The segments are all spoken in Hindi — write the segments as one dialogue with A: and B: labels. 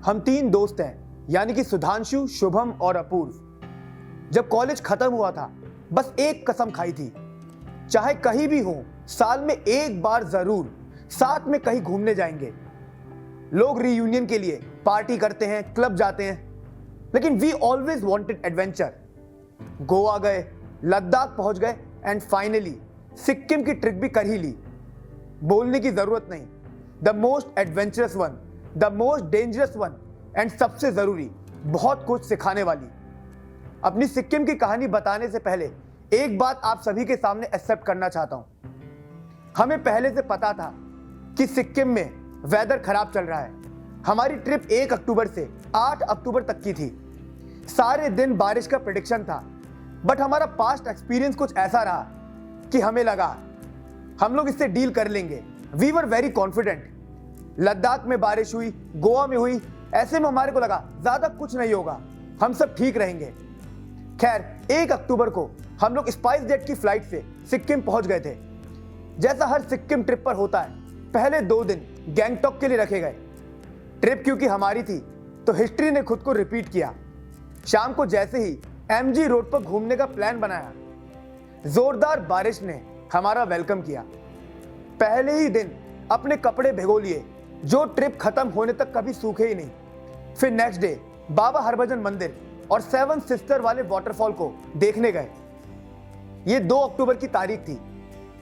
A: हम 3 दोस्त हैं, यानी कि सुधांशु, शुभम और अपूर्व। जब कॉलेज खत्म हुआ था, बस एक कसम खाई थी, चाहे कहीं भी हो, साल में एक बार जरूर साथ में कहीं घूमने जाएंगे। लोग रीयूनियन के लिए पार्टी करते हैं, क्लब जाते हैं, लेकिन we always wanted adventure. Goa गए, लद्दाख पहुंच गए एंड फाइनली सिक्किम की ट्रिप भी कर ही ली। बोलने की जरूरत नहीं, the most adventurous one, the most dangerous one and सबसे जरूरी, बहुत कुछ सिखाने वाली। अपनी सिक्किम की कहानी बताने से पहले एक बात आप सभी के सामने एक्सेप्ट करना चाहता हूं। हमें पहले से पता था कि सिक्किम में वेदर खराब चल रहा है। हमारी ट्रिप 1 अक्टूबर से 8 अक्टूबर तक की थी। सारे दिन बारिश का प्रेडिक्शन था, बट हमारा पास्ट एक्सपीरियंस कुछ ऐसा रहा कि हमें लगा हम लोग इससे डील कर लेंगे। We were very confident. Ladakh में बारिश हुई, गोवा में हुई, ऐसे में हमारे को लगा ज्यादा कुछ नहीं होगा, हम सब ठीक रहेंगे। खैर 1 अक्टूबर को हम लोग स्पाइस जेट की फ्लाइट से सिक्किम पहुंच गए थे। जैसा हर सिक्किम ट्रिप पर होता है, पहले 2 दिन गैंगटॉक के लिए रखे गए। ट्रिप क्योंकि हमारी थी तो हिस्ट्री ने खुद को रिपीट किया। शाम को जैसे ही एमजी रोड पर घूमने का प्लान बनाया, जोरदार बारिश ने हमारा वेलकम किया। पहले ही दिन अपने कपड़े भिगो लिए, जो ट्रिप खत्म होने तक कभी सूखे ही नहीं। फिर नेक्स्ट डे बाबा हरभजन मंदिर और 7 सिस्टर वाले वाटरफॉल को देखने गए। ये 2 अक्टूबर की तारीख थी।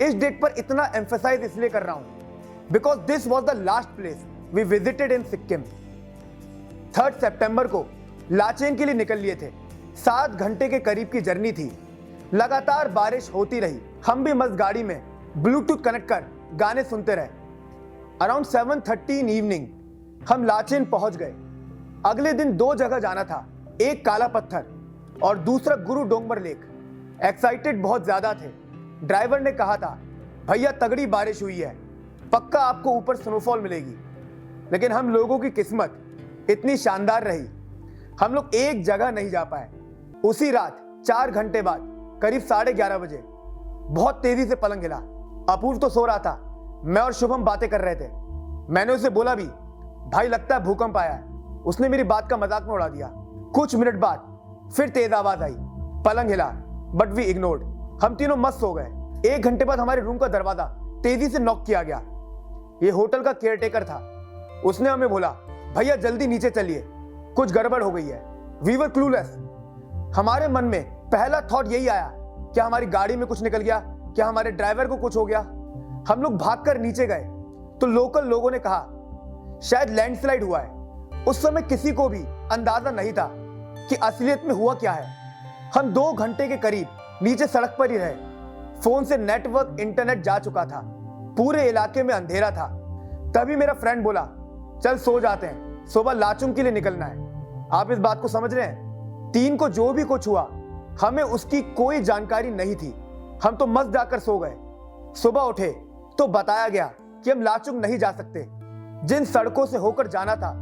A: इस डेट पर इतना एम्फसाइज इसलिए कर रहा हूं because this was the last place we visited in Sikkim. 3 सितंबर को लाचेन के लिए निकल लिए थे। 7 घंटे के करीब की जर्नी थी। लगातार बारिश होती रही। हम भी मस्त गाड़ी में ब्लूटूथ कनेक्ट कर गाने सुनते रहे। अराउंड 7:30 इन इवनिंग हम लाचेन पहुंच गए। अगले दिन 2 जगह जाना था, एक काला पत्थर और दूसरा गुरु डोंगबर लेक। एक्साइटेड बहुत ज्यादा थे। ड्राइवर ने कहा था, भैया तगड़ी बारिश हुई है, पक्का आपको ऊपर स्नोफॉल मिलेगी। लेकिन हम लोगों की किस्मत इतनी शानदार रही, हम लोग एक जगह नहीं जा पाए। उसी रात 4 घंटे बाद करीब 11:30 बजे बहुत तेजी से पलंग हिला। अपूर्व तो सो रहा था, मैं और शुभम बातें कर रहे थे। मैंने उसे बोला भी, भाई लगता है भूकंप आया है। उसने मेरी बात का मजाक में उड़ा दिया। कुछ मिनट बाद फिर तेज आवाज आई, पलंग हिला, बट वी इग्नोर्ड। हम तीनों मस्त सो गए। 1 घंटे बाद हमारे रूम का दरवाजा तेजी से नॉक किया गया। ये होटल का केयरटेकर था। उसने हमें बोला, भैया जल्दी नीचे चलिए, कुछ गड़बड़ हो गई है। We were clueless. हमारे मन में पहला थॉट यही आया, क्या हमारी गाड़ी में कुछ निकल गया, क्या हमारे ड्राइवर को कुछ हो गया। हम लोग भागकर नीचे गए तो लोकल लोगों ने कहा शायद लैंडस्लाइड हुआ है। उस समय किसी को भी अंदाजा नहीं था कि असलियत में हुआ क्या है। हम 2 घंटे के करीब नीचे सड़क पर ही रहे। फोन से नेटवर्क, इंटरनेट जा चुका था। पूरे इलाके में अंधेरा था। तभी मेरा फ्रेंड बोला, चल सो जाते हैं, सुबह लाचुंग के लिए निकलना है। आप इस बात को समझ रहे हैं? 3 को जो भी कुछ हुआ, हमें उसकी कोई जानकारी नहीं थी। हम तो मस्त जाकर सो गए। सुबह उठे तो बताया गया कि हम लाचुंग नहीं जा सकते। जिन सड़कों से होकर जाना था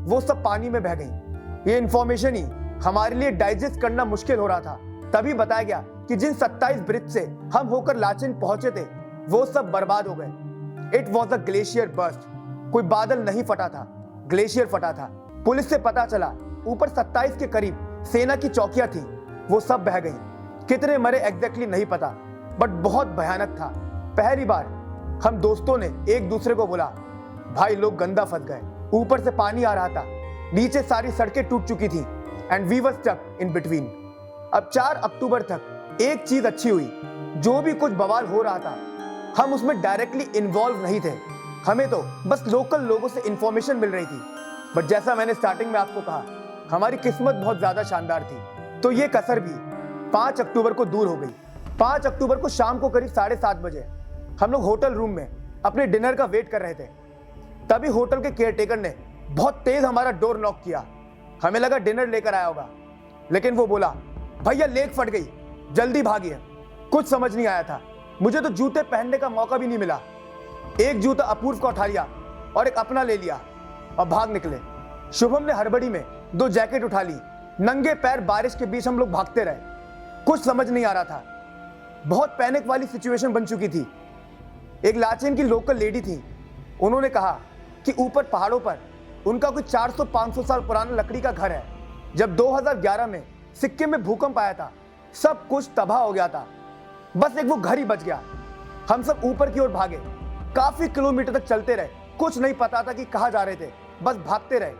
A: वो सब पानी में बह गई। ये इंफॉर्मेशन ही हमारे लिए डाइजेस्ट करना मुश्किल हो रहा था। तभी बताया गया कि जिन 27 ब्रिज से हम होकर लाचेन पहुंचे थे वो सब बर्बाद हो गए। It was a glacier burst. कोई बादल नहीं फटा था, ग्लेशियर फटा था। पुलिस से पता चला ऊपर 27 के करीब सेना की चौकियां थी, वो सब बह गई। कितने मरे एग्जैक्टली नहीं पता, बट बहुत भयानक था। पहली बार हम दोस्तों ने एक दूसरे को बोला, भाई लोग गंदा फंस गए। ऊपर से पानी आ रहा था, नीचे सारी सड़कें टूट चुकी थी and we were stuck in between. अब 4 अक्टूबर तक एक चीज अच्छी हुई, जो भी कुछ बवाल हो रहा था हम उसमें डायरेक्टली इन्वॉल्व नहीं थे। हमें तो बस लोकल लोगों से इंफॉर्मेशन मिल रही थी। बट जैसा मैंने स्टार्टिंग में आपको कहा, हमारी किस्मत बहुत ज्यादा शानदार थी। तो ये कसर भी 5 अक्टूबर को दूर हो गई। 5 अक्टूबर को शाम को करीब 7:30 बजे हम लोग होटल रूम में अपने डिनर का वेट कर रहे थे। तभी होटल के केयरटेकर ने बहुत तेज हमारा डोर नॉक किया। हमें लगा डिनर लेकर आया होगा, लेकिन वो बोला, भैया लेग फट गई, जल्दी भागिए। कुछ समझ नहीं आया था। मुझे तो जूते पहनने का मौका भी नहीं मिला। एक जूता अपूर्व का उठा लिया और एक अपना ले लिया और भाग निकले। शुभम ने हड़बड़ी में 2 जैकेट उठा ली। नंगे पैर बारिश के बीच हम लोग भागते रहे। कुछ समझ नहीं आ रहा था। बहुत पैनिक वाली सिचुएशन बन चुकी थी। एक लाचेन की लोकल लेडी थी। उन्होंने कहा कि ऊपर पहाड़ों पर उनका कोई 400-500 साल पुराना लकड़ी का घर है। जब 2011 में सिक्किम में भूकंप आया था, सब कुछ तबाह हो गया था, बस एक वो घर ही बच गया। हम सब ऊपर की ओर भागे, काफी किलोमीटर तक चलते रहे, कुछ नहीं पता था कि कहाँ जा रहे थे, बस भागते रहे।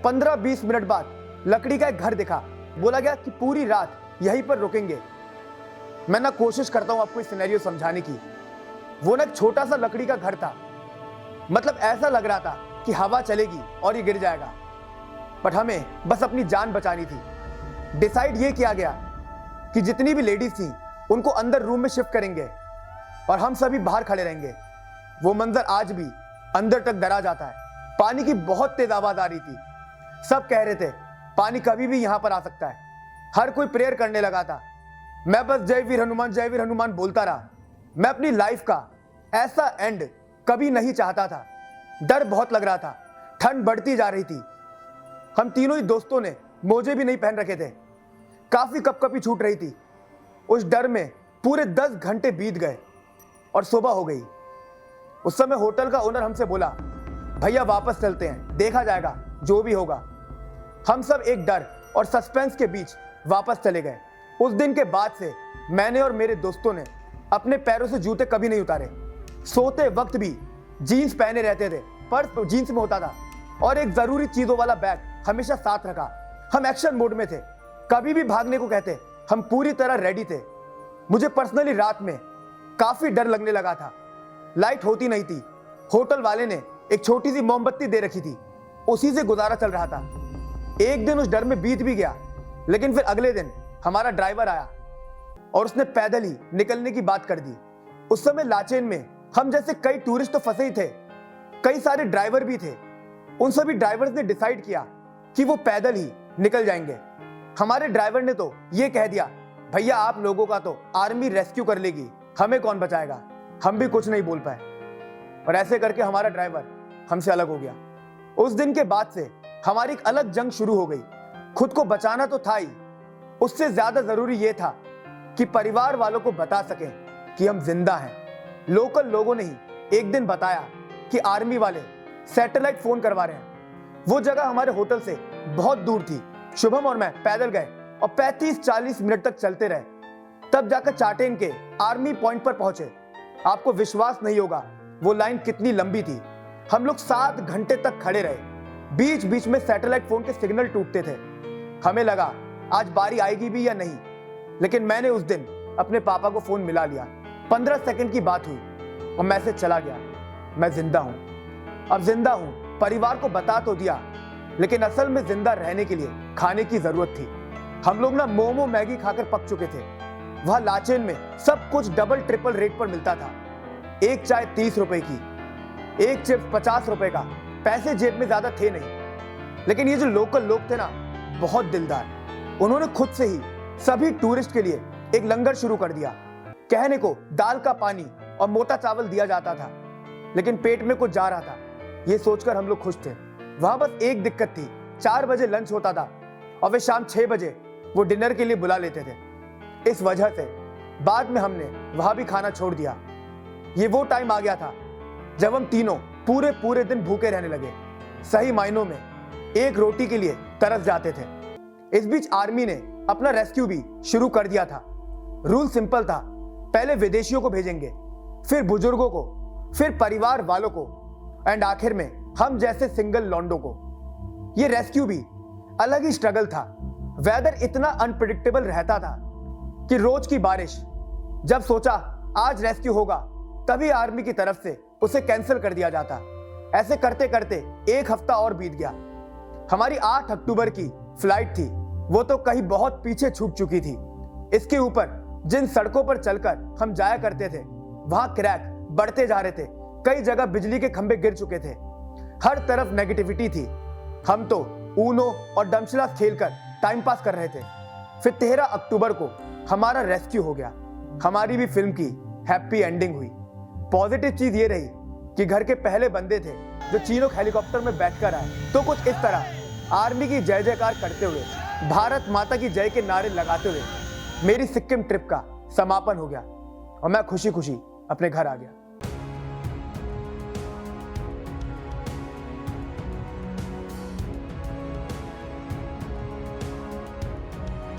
A: 15-20 मिनट बाद लकड़ी का एक घर दिखा, बोला गया कि पूरी रात यहीं पर रुकेंगे। मैं ना कोशिश करता हूं आपको इस सिनेरियो समझाने की। वो ना एक छोटा सा लकड़ी का घर था, मतलब ऐसा लग रहा था कि हवा चलेगी और ये गिर जाएगा, बट हमें बस अपनी जान बचानी थी। डिसाइड ये किया गया कि जितनी भी लेडीज थी उनको अंदर रूम में शिफ्ट करेंगे और हम सभी बाहर खड़े रहेंगे। वो मंजर आज भी अंदर तक डरा जाता है। पानी की बहुत तेज आवाज आ रही थी, सब कह रहे थे पानी कभी भी यहां पर आ सकता है। हर कोई प्रेयर करने लगा था। मैं बस जय वीर हनुमान बोलता रहा। मैं अपनी लाइफ का ऐसा एंड कभी नहीं चाहता था। डर बहुत लग रहा था, ठंड बढ़ती जा रही थी। हम तीनों ही दोस्तों ने मोजे भी नहीं पहन रखे थे, काफी कपकपी छूट रही थी। उस डर में पूरे 10 घंटे बीत गए और सुबह हो गई। उस समय होटल का ओनर हमसे बोला, भैया वापस चलते हैं, देखा जाएगा जो भी होगा। हम सब एक डर और सस्पेंस के बीच वापस चले गए। उस दिन के बाद से मैंने और मेरे दोस्तों ने अपने पैरों से जूते कभी नहीं उतारे। सोते वक्त भी जीन्स पहने रहते थे, पर्स जीन्स में होता था और एक जरूरी चीजों वाला बैग हमेशा साथ रखा। हम एक्शन मोड में थे, कभी भी भागने को कहते हम पूरी तरह रेडी थे। मुझे पर्सनली रात में काफी डर लगने लगा था। लाइट होती नहीं थी। होटल वाले ने एक छोटी सी मोमबत्ती दे रखी थी, उसी से गुजारा चल रहा था। एक दिन उस डर में बीत भी गया, लेकिन फिर अगले दिन हमारा ड्राइवर आया और उसने पैदल ही निकलने की बात कर दी। उस समय लाचेन में हम जैसे कई टूरिस्ट तो फंसे ही थे, कई सारे ड्राइवर भी थे। उन सभी ड्राइवर्स ने डिसाइड किया कि वो पैदल ही निकल जाएंगे। हमारे ड्राइवर ने तो ये कह दिया, भैया आप लोगों का तो आर्मी रेस्क्यू कर लेगी, हमें कौन बचाएगा। हम भी कुछ नहीं बोल पाए और ऐसे करके हमारा ड्राइवर हमसे अलग हो गया। उस दिन के बाद से हमारी एक अलग जंग शुरू हो गई। खुद को बचाना तो था ही, उससे ज्यादा जरूरी यह था कि परिवार वालों को बता सकें कि हम जिंदा हैं। लोकल लोगों ने ही एक दिन बताया कि आर्मी वाले सैटेलाइट फोन करवा रहे हैं। वो जगह हमारे होटल से बहुत दूर थी। शुभम और मैं पैदल गए और 35-40 मिनट तक चलते रहे, तब जाकर चाटेन के आर्मी पॉइंट पर पहुंचे। आपको विश्वास नहीं होगा वो लाइन कितनी लंबी थी। हम लोग 7 घंटे तक खड़े रहे। बीच बीच में सैटेलाइट फोन के सिग्नल टूटते थे। हमें लगा आज बारी आएगी भी या नहीं, लेकिन मैंने उस दिन अपने पापा को फोन मिला लिया। 15 सेकंड की बात हुई और मैसेज चला गया, मैं जिंदा हूं। अब जिंदा हूं, परिवार को बता तो दिया, लेकिन असल में जिंदा रहने के लिए खाने की जरूरत थी। हम लोग ना मोमो मैगी खाकर पक चुके थे। वहां लाचेन में सब कुछ डबल ट्रिपल रेट पर मिलता था। एक चाय 30 रुपए की, एक चिप्स 50 रुपए का। पैसे जेब में ज्यादा थे नहीं, लेकिन ये जो लोकल लोग थे ना, बहुत दिलदार। उन्होंने खुद से ही सभी टूरिस्ट के लिए एक लंगर शुरू कर दिया। कहने को दाल का पानी और मोटा चावल दिया जाता था, लेकिन पेट में कुछ जा रहा था, ये सोचकर हम लोग खुश थे। वहां बस एक दिक्कत थी, 4 बजे लंच होता था और वे शाम 6 बजे वो डिनर के लिए बुला लेते थे। इस वजह से बाद में हमने वहां भी खाना छोड़ दिया। ये वो टाइम आ गया था जब हम तीनों पूरे दिन भूखे रहने लगे, सही मायनों में एक रोटी के लिए तरस जाते थे। इस बीच आर्मी ने अपना रेस्क्यू भी शुरू कर दिया था। रूल सिंपल था, पहले विदेशियों को भेजेंगे, फिर बुजुर्गों को, फिर परिवार वालों को, एंड आखिर में हम जैसे सिंगल लॉन्डो को। ये रेस्क्यू भी अलग ही स्ट्रगल था। वेदर इतना अनप्रिडिक्टेबल रहता था कि रोज की बारिश। जब सोचा आज रेस्क्यू होगा, तभी आर्मी की तरफ से उसे कैंसिल कर दिया जाता। ऐसे करते करते एक हफ्ता और बीत गया। हमारी 8 अक्टूबर की फ्लाइट थी, वो तो कहीं बहुत पीछे छूट चुकी थी। इसके ऊपर जिन सड़कों पर चलकर हम जाया करते थे, वहां क्रैक बढ़ते जा रहे थे। कई जगह बिजली के खंभे गिर चुके थे। हर तरफ नेगेटिविटी थी। हम तो ऊनो और डमशलास खेलकर टाइम पास कर रहे थे। फिर 13 अक्टूबर को हमारा रेस्क्यू हो गया। हमारी भी फिल्म की हैप्पी एंडिंग हुई। पॉजिटिव चीज ये रही कि घर के पहले बंदे थे जो चीनोक हेलीकॉप्टर में बैठकर आए। तो कुछ इस तरह आर्मी की जय जयकार करते हुए, भारत माता की जय के नारे लगाते हुए मेरी सिक्किम ट्रिप का समापन हो गया और मैं खुशी खुशी अपने घर आ गया।